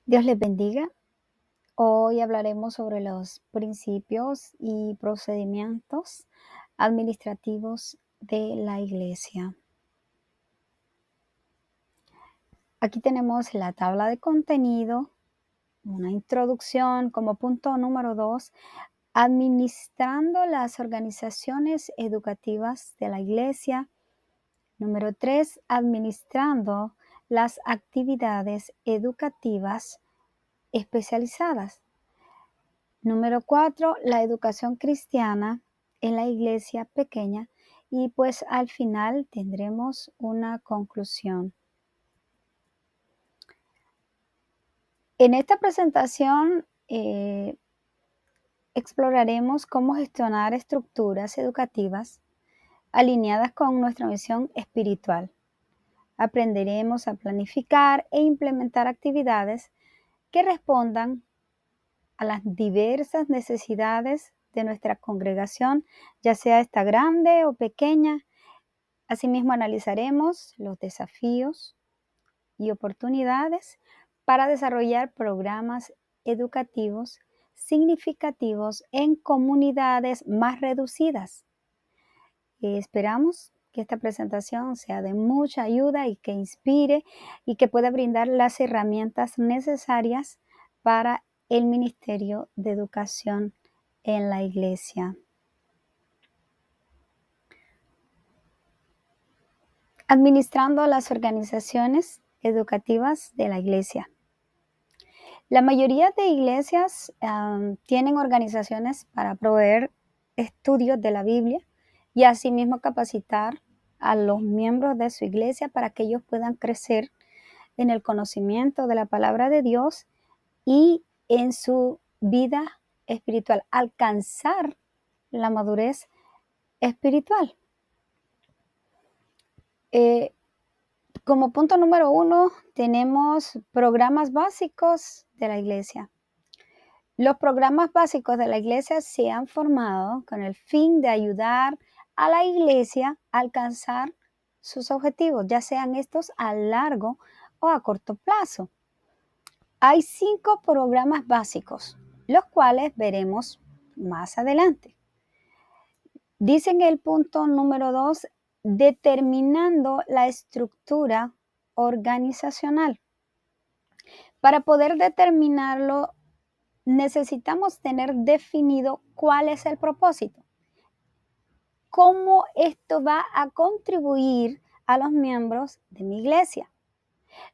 Dios les bendiga. Hoy hablaremos sobre los principios y procedimientos administrativos de la iglesia. Aquí tenemos la tabla de contenido, una introducción como punto número 2, administrando las organizaciones educativas de la iglesia. Número 3, administrando las actividades educativas especializadas. Número 4, la educación cristiana en la iglesia pequeña. Y pues al final tendremos una conclusión. En esta presentación exploraremos cómo gestionar estructuras educativas alineadas con nuestra misión espiritual. Aprenderemos a planificar e implementar actividades que respondan a las diversas necesidades de nuestra congregación, ya sea esta grande o pequeña. Asimismo, analizaremos los desafíos y oportunidades para desarrollar programas educativos significativos en comunidades más reducidas. Esperamos que esta presentación sea de mucha ayuda y que inspire y que pueda brindar las herramientas necesarias para el Ministerio de Educación en la iglesia. Administrando las organizaciones educativas de la iglesia. La mayoría de iglesias tienen organizaciones para proveer estudios de la Biblia y asimismo capacitar a los miembros de su iglesia para que ellos puedan crecer en el conocimiento de la palabra de Dios y en su vida espiritual, alcanzar la madurez espiritual. Como punto número 1, tenemos programas básicos de la iglesia. Los programas básicos de la iglesia se han formado con el fin de ayudar a la iglesia a alcanzar sus objetivos, ya sean estos a largo o a corto plazo. Hay 5 programas básicos, los cuales veremos más adelante. Dice en el punto número 2, determinando la estructura organizacional. Para poder determinarlo, necesitamos tener definido cuál es el propósito. ¿Cómo esto va a contribuir a los miembros de mi iglesia?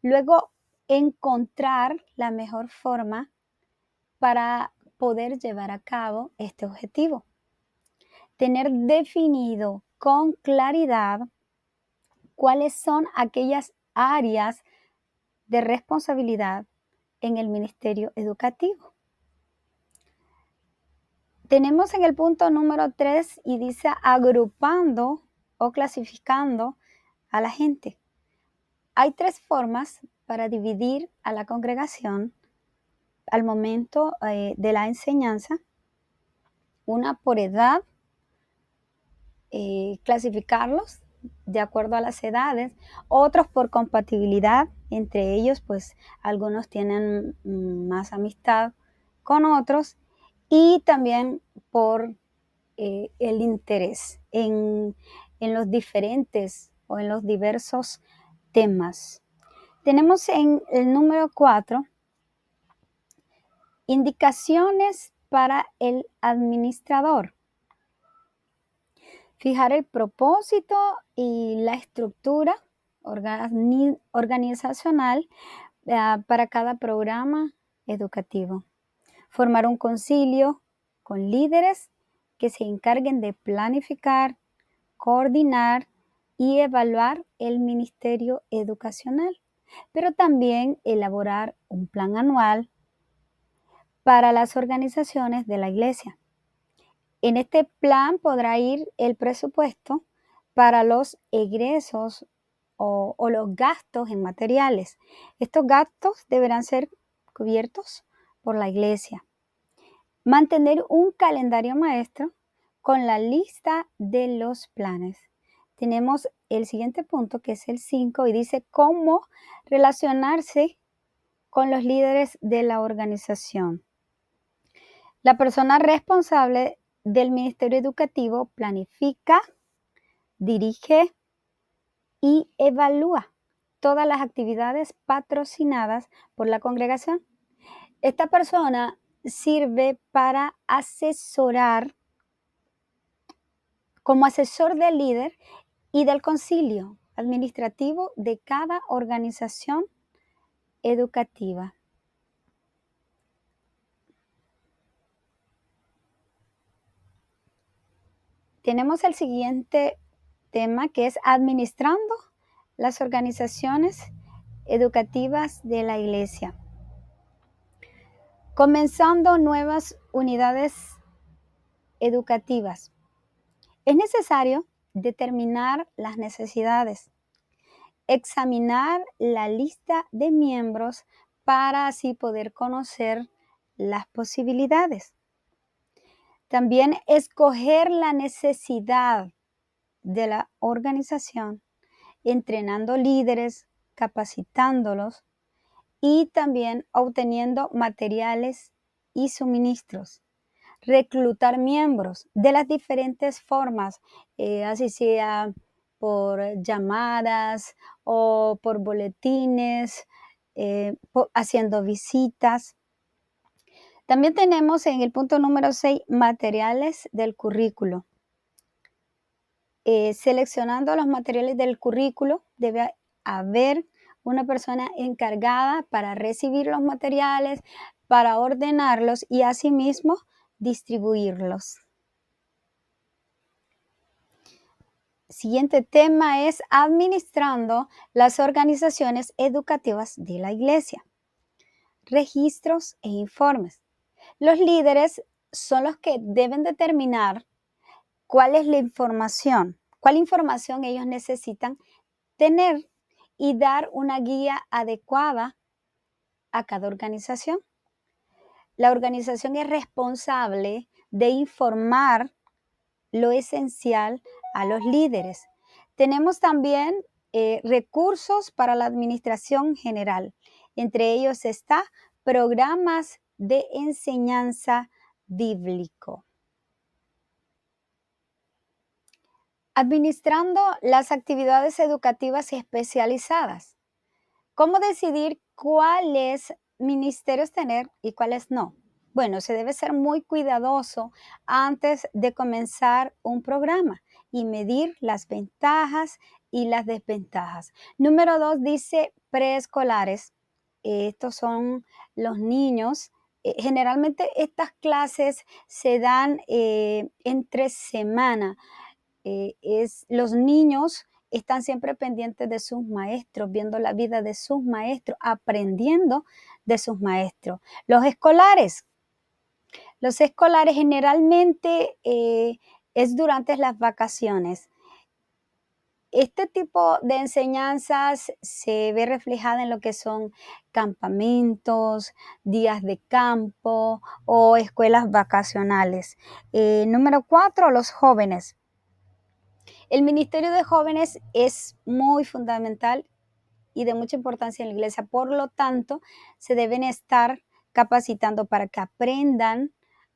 Luego, encontrar la mejor forma para poder llevar a cabo este objetivo. Tener definido con claridad cuáles son aquellas áreas de responsabilidad en el ministerio educativo. Tenemos en el punto número 3 y dice agrupando o clasificando a la gente. Hay 3 formas para dividir a la congregación al momento de la enseñanza. Una por edad, clasificarlos de acuerdo a las edades, otros por compatibilidad entre ellos, pues algunos tienen más amistad con otros, y también por el interés en los diferentes o en los diversos temas. Tenemos en el número 4, indicaciones para el administrador. Fijar el propósito y la estructura organizacional para cada programa educativo. Formar un concilio con líderes que se encarguen de planificar, coordinar y evaluar el ministerio educacional, pero también elaborar un plan anual para las organizaciones de la iglesia. En este plan podrá ir el presupuesto para los egresos o los gastos en materiales. Estos gastos deberán ser cubiertos por la iglesia. Mantener un calendario maestro con la lista de los planes. Tenemos el siguiente punto, que es el 5, y dice cómo relacionarse con los líderes de la organización. La persona responsable del ministerio educativo planifica, dirige y evalúa todas las actividades patrocinadas por la congregación. Esta persona sirve para asesorar como asesor del líder y del concilio administrativo de cada organización educativa. Tenemos el siguiente tema, que es administrando las organizaciones educativas de la iglesia. Comenzando nuevas unidades educativas. Es necesario determinar las necesidades, examinar la lista de miembros para así poder conocer las posibilidades. También escoger la necesidad de la organización, entrenando líderes, capacitándolos y también obteniendo materiales y suministros. Reclutar miembros de las diferentes formas, así sea por llamadas o por boletines, haciendo visitas. También tenemos en el punto número 6 materiales del currículo. Seleccionando los materiales del currículo, debe haber una persona encargada para recibir los materiales, para ordenarlos y asimismo distribuirlos. Siguiente tema es administrando las organizaciones educativas de la iglesia. Registros e informes. Los líderes son los que deben determinar cuál es la información, cuál información ellos necesitan tener y dar una guía adecuada a cada organización. La organización es responsable de informar lo esencial a los líderes. Tenemos también recursos para la administración general. Entre ellos está programas de enseñanza bíblico. Administrando las actividades educativas especializadas. ¿Cómo decidir cuáles ministerios tener y cuáles no? Bueno, se debe ser muy cuidadoso antes de comenzar un programa y medir las ventajas y las desventajas. Número 2 dice preescolares. Estos son los niños. Generalmente estas clases se dan entre semana. Los niños están siempre pendientes de sus maestros, viendo la vida de sus maestros, aprendiendo de sus maestros. Los escolares generalmente es durante las vacaciones. Este tipo de enseñanzas se ve reflejada en lo que son campamentos, días de campo o escuelas vacacionales. Número 4, los jóvenes. El ministerio de jóvenes es muy fundamental y de mucha importancia en la iglesia. Por lo tanto, se deben estar capacitando para que aprendan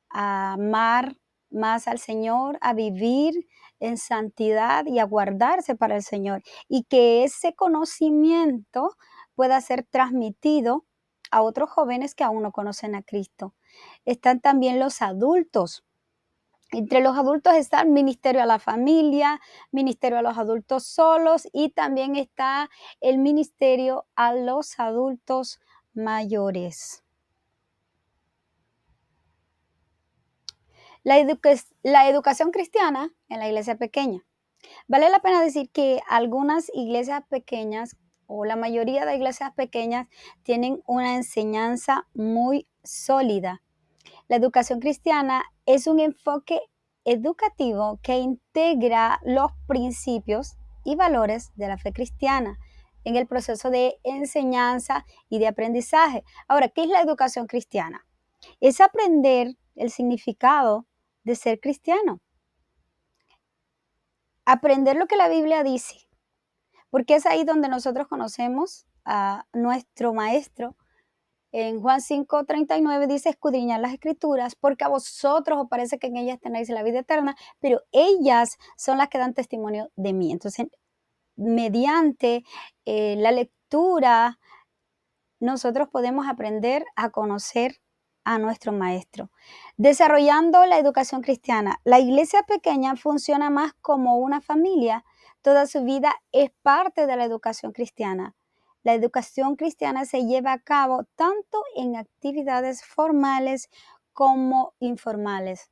a amar más al Señor, a vivir en santidad y a guardarse para el Señor. Y que ese conocimiento pueda ser transmitido a otros jóvenes que aún no conocen a Cristo. Están también los adultos. Entre los adultos está el ministerio a la familia, ministerio a los adultos solos y también está el ministerio a los adultos mayores. La educación cristiana en la iglesia pequeña. Vale la pena decir que algunas iglesias pequeñas o la mayoría de iglesias pequeñas tienen una enseñanza muy sólida. La educación cristiana es un enfoque educativo que integra los principios y valores de la fe cristiana en el proceso de enseñanza y de aprendizaje. Ahora, ¿qué es la educación cristiana? Es aprender el significado de ser cristiano. Aprender lo que la Biblia dice, porque es ahí donde nosotros conocemos a nuestro maestro En Juan 5:39 dice, escudriñad las escrituras, porque a vosotros os parece que en ellas tenéis la vida eterna, pero ellas son las que dan testimonio de mí. Entonces, mediante la lectura, nosotros podemos aprender a conocer a nuestro maestro. Desarrollando la educación cristiana, la iglesia pequeña funciona más como una familia. Toda su vida es parte de la educación cristiana. La educación cristiana se lleva a cabo tanto en actividades formales como informales.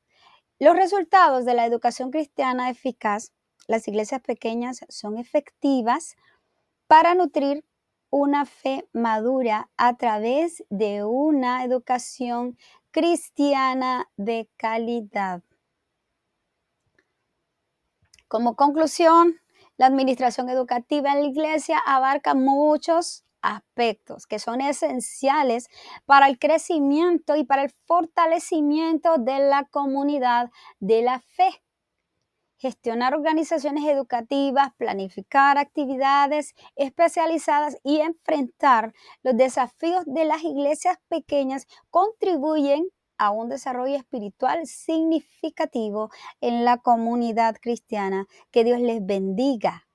Los resultados de la educación cristiana eficaz, las iglesias pequeñas son efectivas para nutrir una fe madura a través de una educación cristiana de calidad. Como conclusión, la administración educativa en la iglesia abarca muchos aspectos que son esenciales para el crecimiento y para el fortalecimiento de la comunidad de la fe. Gestionar organizaciones educativas, planificar actividades especializadas y enfrentar los desafíos de las iglesias pequeñas contribuyen a un desarrollo espiritual significativo en la comunidad cristiana. Que Dios les bendiga.